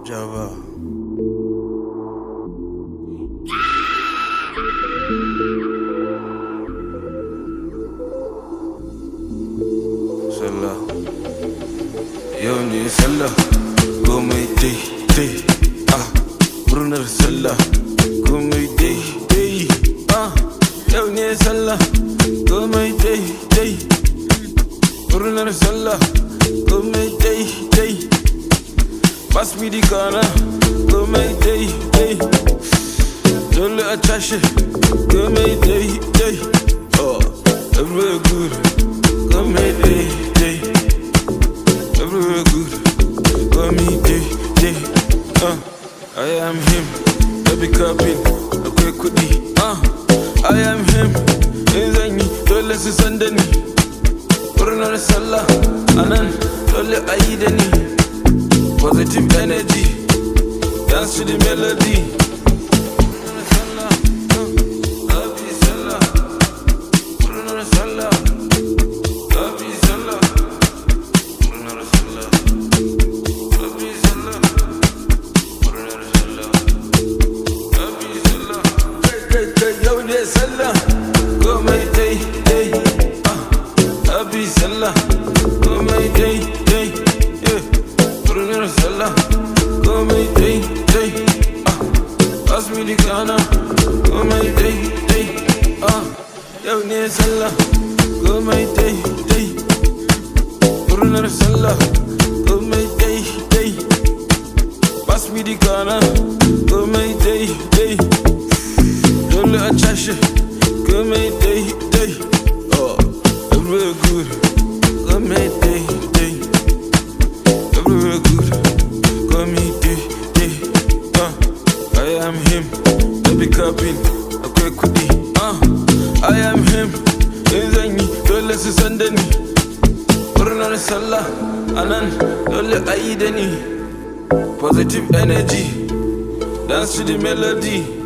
Java. Sallah. Yau ne sallah, komai dai. Murnar sallah, komai dai. Yau ne sallah, komai dai. Murnar sallah, komai dai. Pass me the corner, komai dai. Dole a tashi, komai dai. Oh, everywhere good, komai dai. Everywhere good, komai dai. I am him, baby cupping, akwai kudi. I am him, in zanyi, dole su san da ni. Murnar sallah, anan dole a yi da ni. Positive energy, dance to the melody. Yau ne sallah, komai dai. Happy sallah, komai dai. Murnar sallah, komai dai. Pass me the corner, komai dai. Yau ne sallah, komai dai. Murnar sallah, komai dai. Pass me the corner, komai dai. Dole a tashi, komai dai. Oh, everywhere good, komai dai. Everywhere good, komai dai. I am him, baby cupping, akwai kudi. I am him, in zanyi, dole su san da ni. Murnar sallah, anan dole a yi da ni. Positive energy, dance to the melody.